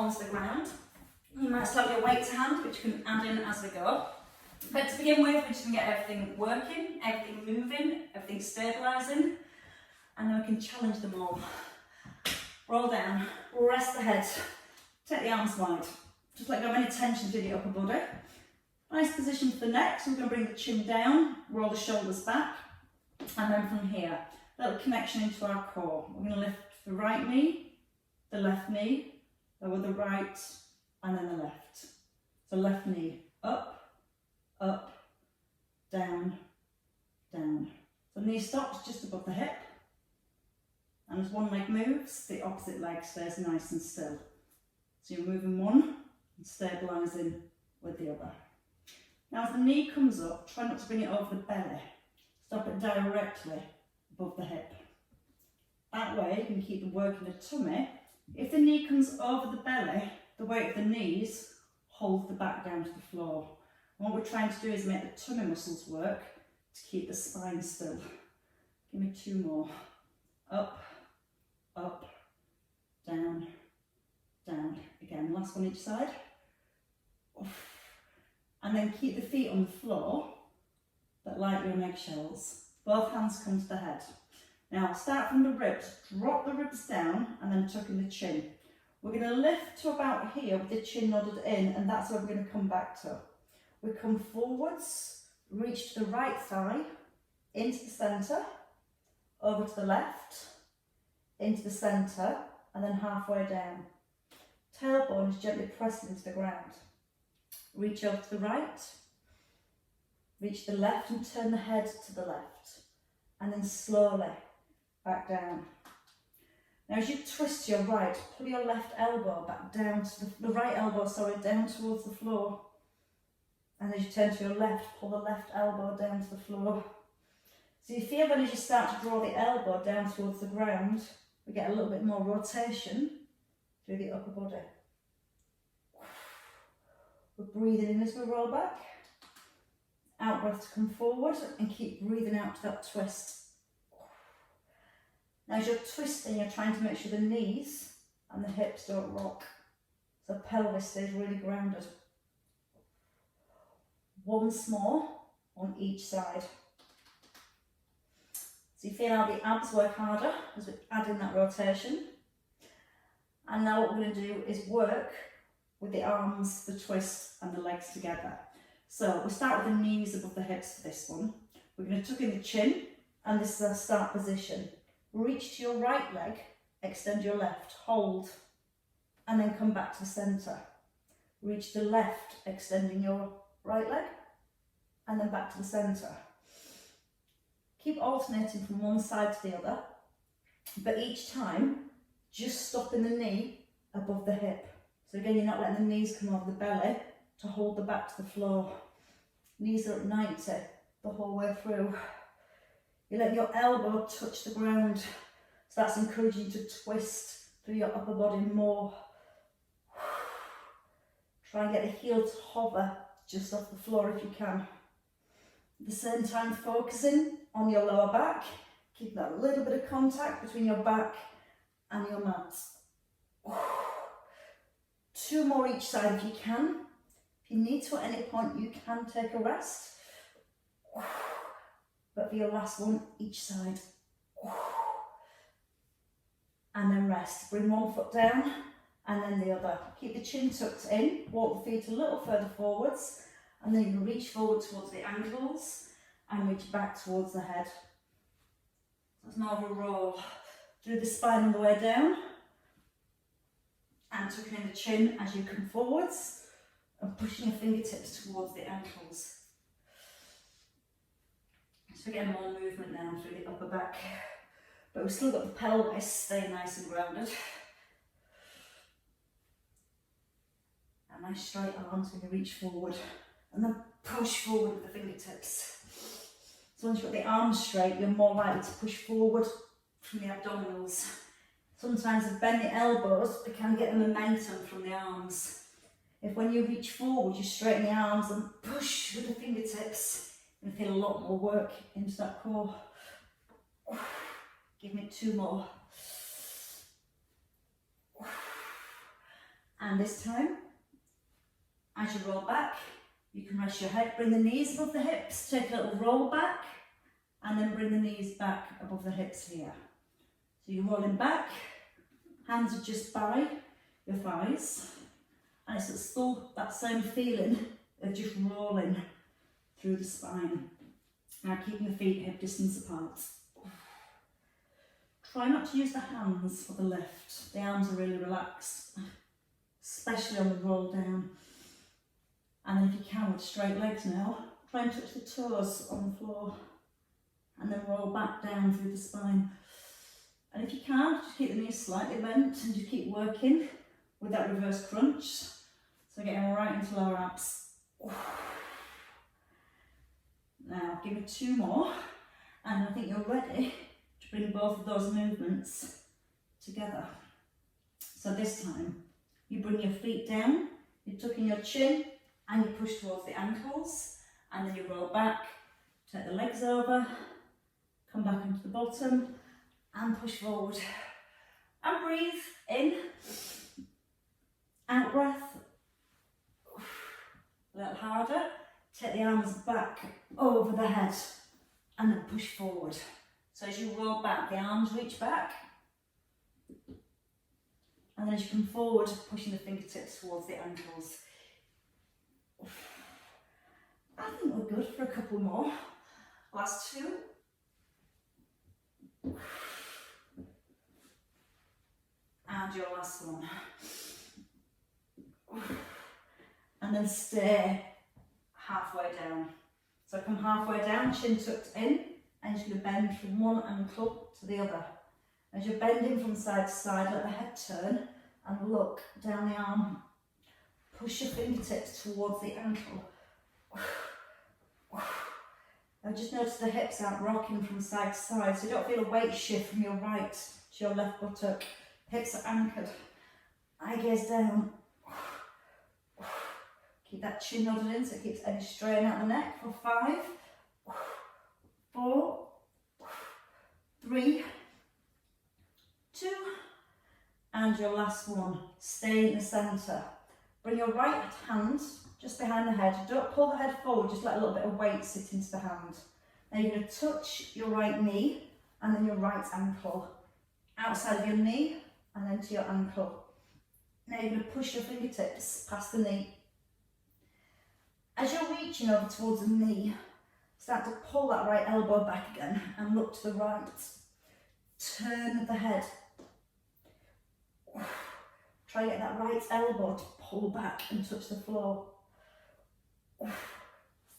onto the ground. You might still have your weight to hand, which you can add in as we go. But to begin with, we're just going to get everything working, everything moving, everything stabilising, and then we can challenge them all. Roll down, rest the head, take the arms wide. Just let go of any tension through the upper body. Nice position for the neck, so we're going to bring the chin down, roll the shoulders back, and then from here, little connection into our core. We're going to lift the right knee, the left knee, lower the right, and then the left. So left knee, up, up, down, down. So knee stops just above the hip, and as one leg moves, the opposite leg stays nice and still. So you're moving one and stabilising with the other. Now as the knee comes up, try not to bring it over the belly. Stop it directly above the hip. That way you can keep the work in the tummy. If the knee comes over the belly, the weight of the knees holds the back down to the floor. And what we're trying to do is make the tummy muscles work to keep the spine still. Give me two more. Up, up, down, down. Again, last one each side. And then keep the feet on the floor, but like you're on eggshells. Both hands come to the head. Now start from the ribs, drop the ribs down and then tuck in the chin. We're going to lift to about here with the chin nodded in, and that's where we're going to come back to. We come forwards, reach to the right thigh, into the centre, over to the left, into the centre, and then halfway down. Tailbone is gently pressing into the ground. Reach over to the right, reach the left and turn the head to the left, and then slowly back down. Now as you twist your right, pull your left elbow back down to the right elbow, down towards the floor. And as you turn to your left, pull the left elbow down to the floor. So you feel then as you start to draw the elbow down towards the ground, we get a little bit more rotation through the upper body. We're breathing in as we roll back. Out breath to come forward and keep breathing out to that twist. Now as you're twisting, you're trying to make sure the knees and the hips don't rock. So the pelvis stays really grounded. Once more on each side. So you feel how the abs work harder as we add in that rotation. And now what we're going to do is work with the arms, the twist and the legs together. So we'll start with the knees above the hips for this one. We're going to tuck in the chin, and this is our start position. Reach to your right leg, extend your left, hold, and then come back to the centre. Reach the left, extending your right leg, and then back to the centre. Keep alternating from one side to the other, but each time, just stopping the knee above the hip. So again, you're not letting the knees come over the belly to hold the back to the floor. Knees are at 90 the whole way through. You let your elbow touch the ground. So that's encouraging you to twist through your upper body more. Try and get the heel to hover just off the floor if you can. At the same time, focusing on your lower back. Keep that little bit of contact between your back and your mat. Two more each side if you can. If you need to at any point, you can take a rest. But for your last one, each side. And then rest. Bring one foot down and then the other. Keep the chin tucked in. Walk the feet a little further forwards. And then you can reach forward towards the ankles and reach back towards the head. That's more of a roll through the spine on the way down. And tucking in the chin as you come forwards and pushing your fingertips towards the ankles. So we're getting more movement now through the upper back, but we've still got the pelvis staying nice and grounded. And nice straight arms when you reach forward and then push forward with the fingertips. So once you've got the arms straight, you're more likely to push forward from the abdominals. Sometimes if bend the elbows, we can get the momentum from the arms. If when you reach forward, you straighten the arms and push with the fingertips, you feel a lot more work into that core. Give me two more. And this time, as you roll back, you can rest your head, bring the knees above the hips, take a little roll back, and then bring the knees back above the hips here. So you're rolling back, hands are just by your thighs, and it's still that same feeling of just rolling through the spine. Now keeping the feet hip distance apart. Try not to use the hands for the lift. The arms are really relaxed, especially on the roll down. And then if you can, with straight legs now, try and touch the toes on the floor and then roll back down through the spine. And if you can, just keep the knees slightly bent and just keep working with that reverse crunch. So getting right into lower abs. Now give me 2 more, and I think you're ready to bring both of those movements together. So this time, you bring your feet down, you tuck in your chin, and you push towards the ankles, and then you roll back, take the legs over, come back into the bottom, and push forward. And breathe in, out breath, a little harder, take the arms back over the head, and then push forward. So as you roll back, the arms reach back, and then as you come forward, pushing the fingertips towards the ankles. I think we're good for a couple more. Last 2. And your last one. And then stay halfway down. So come halfway down, chin tucked in, and you're going to bend from one ankle to the other. As you're bending from side to side, let the head turn and look down the arm. Push your fingertips towards the ankle. Now just notice the hips aren't rocking from side to side, so you don't feel a weight shift from your right to your left buttock. Hips are anchored. Eye gaze down. Keep that chin nodded in so it keeps any strain out the neck for 5, 4, 3, 2, and your last one. Stay in the centre. Bring your right hand just behind the head. Don't pull the head forward, just let a little bit of weight sit into the hand. Now you're going to touch your right knee and then your right ankle. Outside of your knee and then to your ankle. Now you're going to push your fingertips past the knee. As you're reaching over towards the knee, start to pull that right elbow back again and look to the right. Turn the head. Try to get that right elbow to pull back and touch the floor.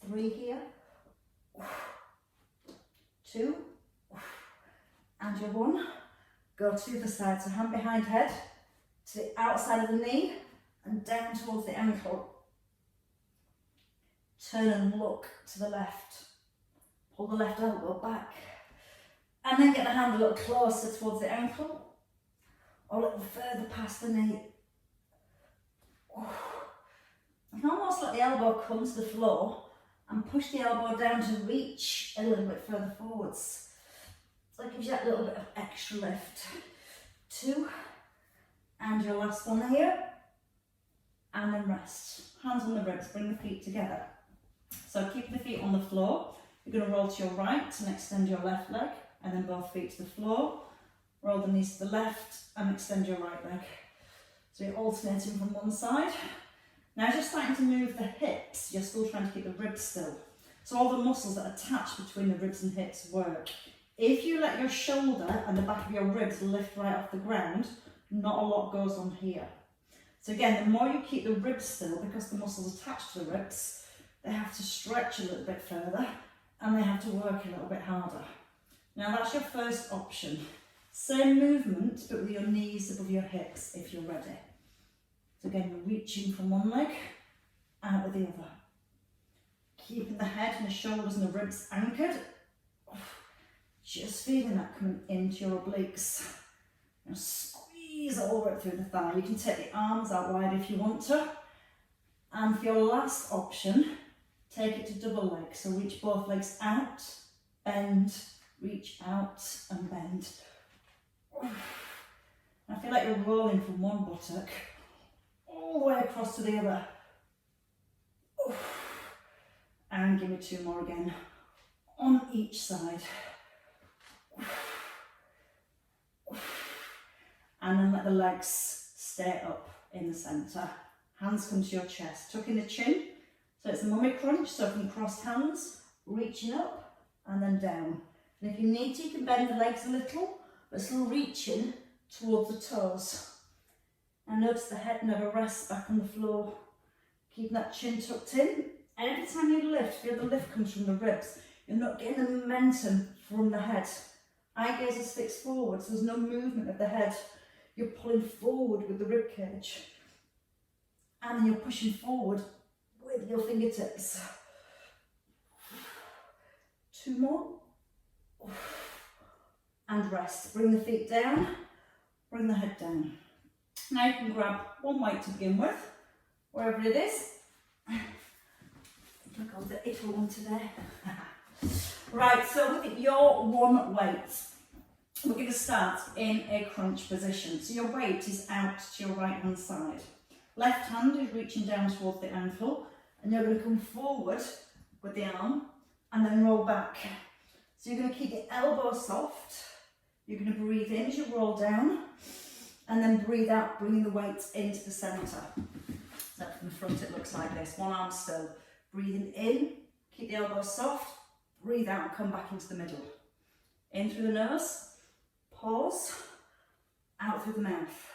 3 here. 2. And your 1. Go to the side, so hand behind head, to the outside of the knee and down towards the ankle. Turn and look to the left. Pull the left elbow back. And then get the hand a little closer towards the ankle or a little further past the knee. You can almost let the elbow come to the floor and push the elbow down to reach a little bit further forwards. So it gives you that little bit of extra lift. 2, and your last one here, and then rest. Hands on the ribs, bring the feet together. So keep the feet on the floor. You're going to roll to your right and extend your left leg, and then both feet to the floor. Roll the knees to the left and extend your right leg. So you're alternating from one side. Now as you're starting to move the hips, you're still trying to keep the ribs still. So all the muscles that attach between the ribs and hips work. If you let your shoulder and the back of your ribs lift right off the ground, not a lot goes on here. So again, the more you keep the ribs still, because the muscles attached to the ribs, they have to stretch a little bit further and they have to work a little bit harder. Now that's your first option. Same movement, but with your knees above your hips if you're ready. So again, you're reaching from one leg, out with the other. Keeping the head and the shoulders and the ribs anchored. Just feeling that coming into your obliques. Now squeeze all the way through the thigh. You can take the arms out wide if you want to. And for your last option, take it to double leg. So reach both legs out, bend, reach out and bend. I feel like you're rolling from one buttock all across to the other. And give me 2 more again, on each side. And then let the legs stay up in the centre. Hands come to your chest, tuck in the chin. So it's a mummy crunch, so from crossed hands, reaching up and then down. And if you need to, you can bend the legs a little, but still reaching towards the toes. And notice the head never rests back on the floor. Keep that chin tucked in. And every time you lift, feel the lift comes from the ribs. You're not getting the momentum from the head. Eye gaze is fixed forward, so there's no movement of the head. You're pulling forward with the rib cage. And then you're pushing forward with your fingertips. 2 more. And rest. Bring the feet down, bring the head down. Now you can grab one weight to begin with, wherever it is. Look, I'll the little one today. Right, so with your one weight, we're going to start in a crunch position. So your weight is out to your right hand side. Left hand is reaching down towards the ankle, and you're going to come forward with the arm and then roll back. So you're going to keep the elbow soft. You're going to breathe in as you roll down, and then breathe out, bringing the weight into the centre. So from the front it looks like this, one arm still. Breathing in, keep the elbow soft, breathe out and come back into the middle. In through the nose, pause, out through the mouth.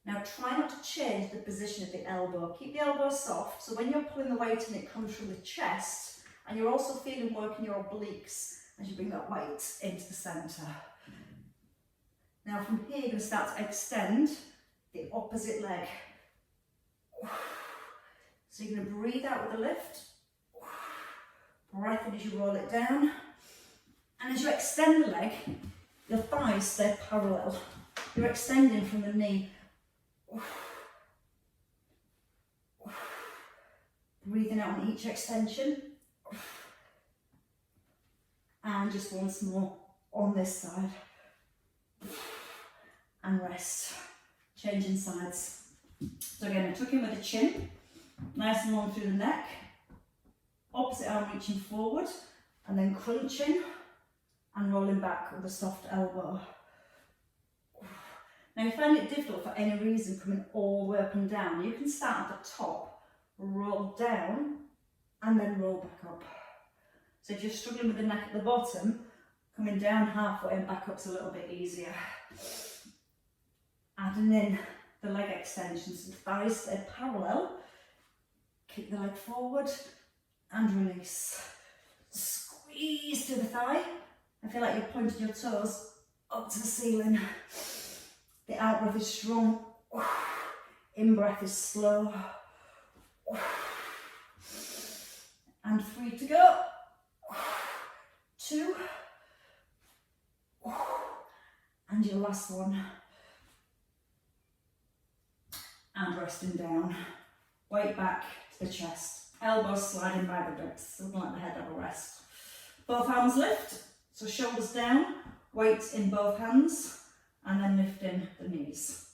Now try not to change the position of the elbow. Keep the elbow soft, so when you're pulling the weight in, it comes from the chest, and you're also feeling working your obliques as you bring that weight into the centre. Now from here, you're going to start to extend the opposite leg. So you're going to breathe out with a lift, breath in as you roll it down, and as you extend the leg, your thighs stay parallel. You're extending from the knee. Breathing out on each extension. And just once more on this side. And rest. Changing sides. So again, tuck in with the chin. Nice and long through the neck. Opposite arm reaching forward. And then crunching and rolling back with a soft elbow. Now, if you find it difficult for any reason coming all the way up and down, you can start at the top, roll down, and then roll back up. So if you're struggling with the neck at the bottom, coming down halfway and back up's a little bit easier. Adding in the leg extensions, the thighs stay parallel. Kick the leg forward and release. Squeeze through the thigh. I feel like you're pointing your toes up to the ceiling. The out breath is strong. In breath is slow. And 3 to go. 2. And your last one. And resting down. Weight back to the chest. Elbows sliding by the ribs. Something like the head have a rest. Both arms lift. So shoulders down. Weight in both hands. And then lifting the knees.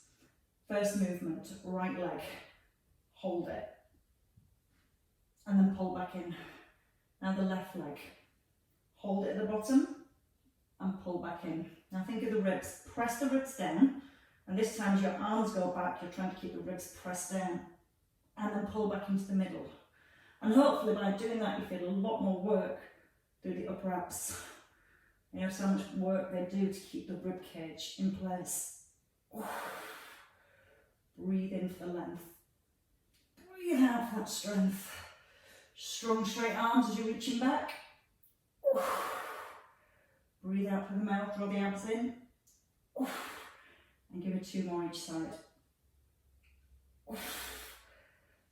First movement, right leg. Hold it. And then pull back in. Now the left leg. Hold it at the bottom and pull back in. Now think of the ribs. Press the ribs down. And this time as your arms go back, you're trying to keep the ribs pressed down. And then pull back into the middle. And hopefully by doing that, you feel a lot more work through the upper abs. You know, so much work they do to keep the rib cage in place. Breathe in for the length. Breathe out for that strength. Strong straight arms as you're reaching back. Breathe out through the mouth, draw the abs in. And give it 2 more each side.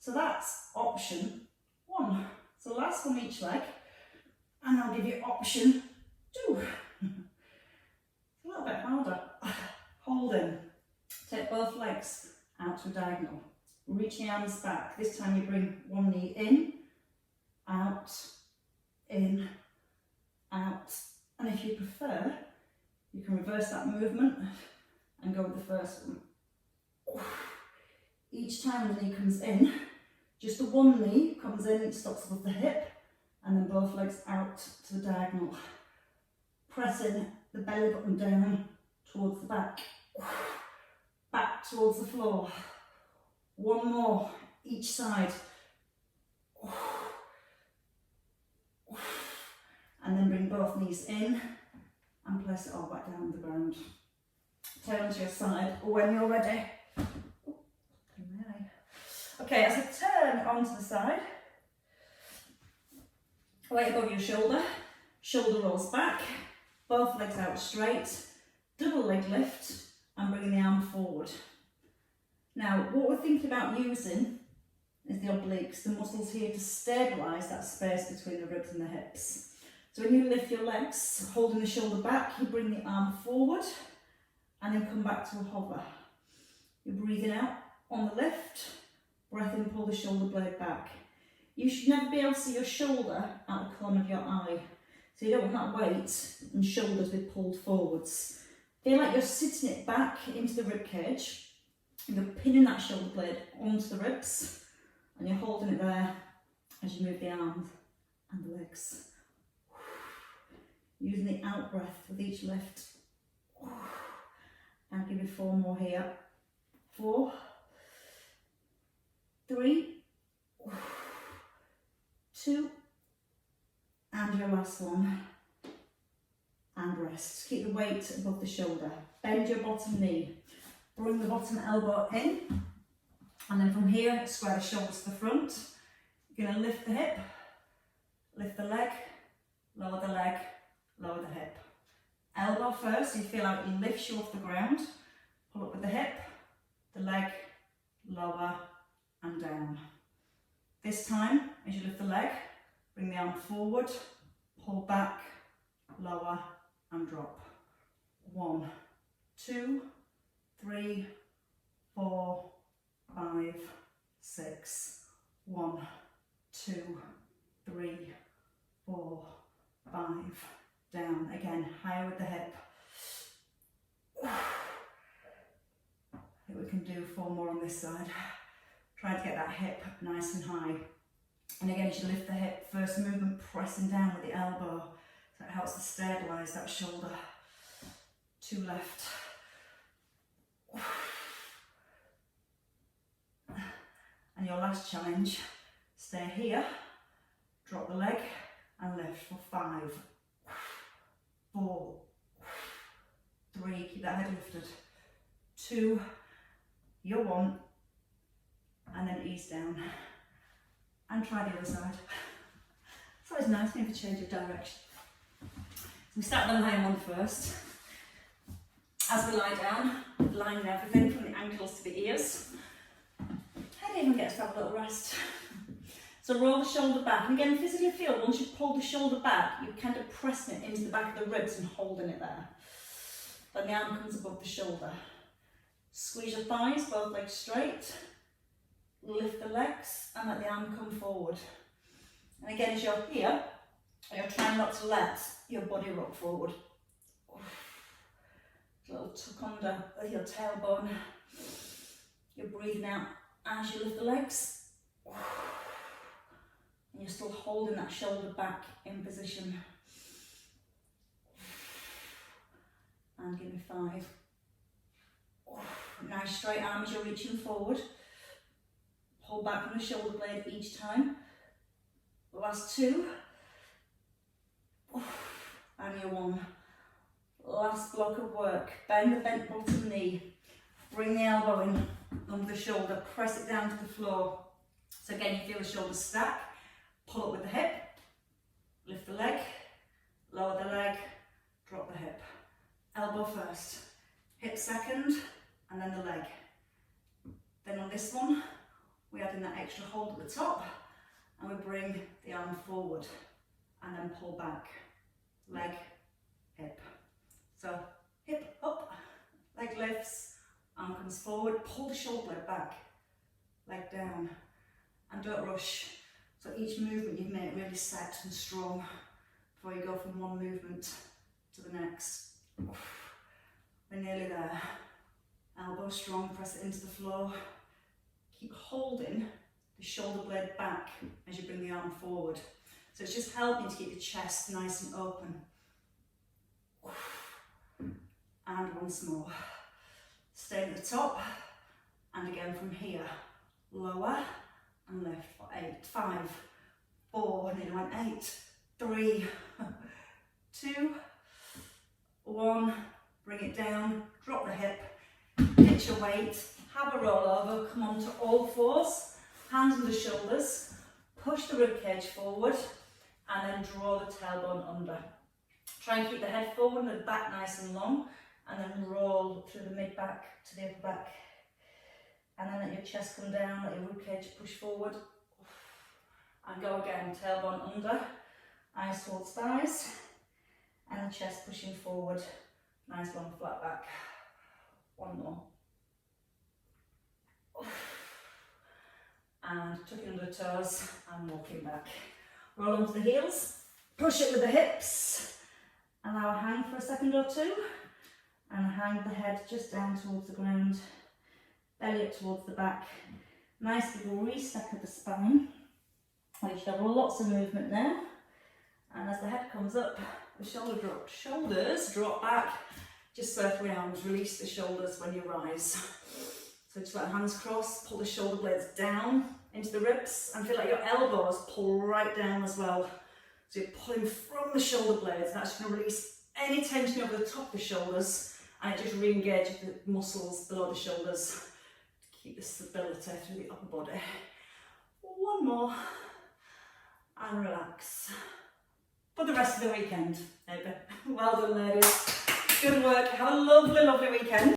So that's option 1. So last one each leg. And I'll give you option 2. A little bit harder. Holding. Take both legs out to a diagonal. Reach the arms back. This time you bring one knee in, out, in, out. And if you prefer, you can reverse that movement and go with the first one. each time the knee comes in, just the one knee comes in, it stops above the hip, and then both legs out to the diagonal. Pressing the belly button down towards the back. Back towards the floor. One more, each side. And then bring both knees in and place it all back down on the ground. Turn to your side when you're ready. Okay, as I turn onto the side, weight above your shoulder, shoulder rolls back, both legs out straight, double leg lift, and bringing the arm forward. Now, what we're thinking about using is the obliques, the muscles here to stabilise that space between the ribs and the hips. So when you lift your legs, holding the shoulder back, you bring the arm forward, and then come back to a hover. You're breathing out on the lift, breath in, pull the shoulder blade back. You should never be able to see your shoulder out the corner of your eye. So you don't want that weight and shoulders be pulled forwards. Feel like you're sitting it back into the rib cage, and you're pinning that shoulder blade onto the ribs, and you're holding it there as you move the arms and the legs. Using the out breath with each lift. And give me 4 more here. 4, 3, 2, and your last one. And rest. Keep the weight above the shoulder. Bend your bottom knee. Bring the bottom elbow in. And then from here, square the shoulders to the front. You're going to lift the hip, lift the leg, lower the leg, lower the hip. Elbow first, so you feel like it lifts you off the ground. Pull up with the hip, the leg, lower and down. This time, as you lift the leg, bring the arm forward, pull back, lower and drop. 1, 2, 3, 4, 5, 6. 1, 2, 3, 4, 5. Down. Again, higher with the hip. I think we can do 4 more on this side. Try to get that hip nice and high. And again, as you lift the hip, first movement pressing down with the elbow. So it helps to stabilise that shoulder. 2 left. And your last challenge, stay here, drop the leg and lift for 5, 4, 3, keep that head lifted, 2, you're 1, and then ease down. And try the other side. It's always nice when you change of direction. So we start the lying one first. As we lie down, lining everything from the ankles to the ears. Head even gets to have a little rest. So roll the shoulder back, and again physically feel once you pull the shoulder back, you're kind of pressing it into the back of the ribs and holding it there. Then the arm comes above the shoulder. Squeeze your thighs, both legs straight. Lift the legs and let the arm come forward. And again, as you're here, you're trying not to let your body rock forward. A little tuck under with your tailbone. You're breathing out as you lift the legs. And you're still holding that shoulder back in position. And give me 5. Nice straight arm as you're reaching forward. Pull back from the shoulder blade each time. Last 2. And you're 1. Last block of work. Bend the bent bottom knee. Bring the elbow in under the shoulder. Press it down to the floor. So again, you feel the shoulders stack. Pull up with the hip. Lift the leg. Lower the leg. Drop the hip. Elbow first. Hip second. And then the leg. Then on this one, we add in that extra hold at the top. And we bring the arm forward. And then pull back. Leg, hip. So hip up, leg lifts, arm comes forward, pull the shoulder blade back, leg down, and don't rush. So each movement you've made really set and strong before you go from one movement to the next. We're nearly there. Elbow strong, press it into the floor. keep holding the shoulder blade back as you bring the arm forward. So it's just helping to keep the chest nice and open. And once more. Stay at the top. And again from here. Lower and lift for 8, 5, 4, nearly went 8, 3, 2, 1. Bring it down, drop the hip, pitch your weight, have a roll over, come onto all fours, hands on the shoulders, push the rib cage forward, and then draw the tailbone under. Try and keep the head forward and the back nice and long, and then roll through the mid back to the upper back. And then let your chest come down, let your rib cage push forward. And go again, tailbone under, eyes towards thighs, and the chest pushing forward. Nice long flat back. One more. And tucking under the toes and walking back. Roll onto the heels, push it with the hips, allow a hang for a second or two, and hang the head just down towards the ground, belly up towards the back. Nice big restack of the spine. You should have lots of movement there. And as the head comes up, the shoulders drop back, just circle around, release the shoulders when you rise. So just let the hands cross, pull the shoulder blades down into the ribs and feel like your elbows pull right down as well. So you're pulling from the shoulder blades, that's going to release any tension over the top of the shoulders, and it just re-engages the muscles below the shoulders to keep the stability through the upper body. One more, and relax. For the rest of the weekend, maybe. Well done, ladies. Good work. Have a lovely, lovely weekend.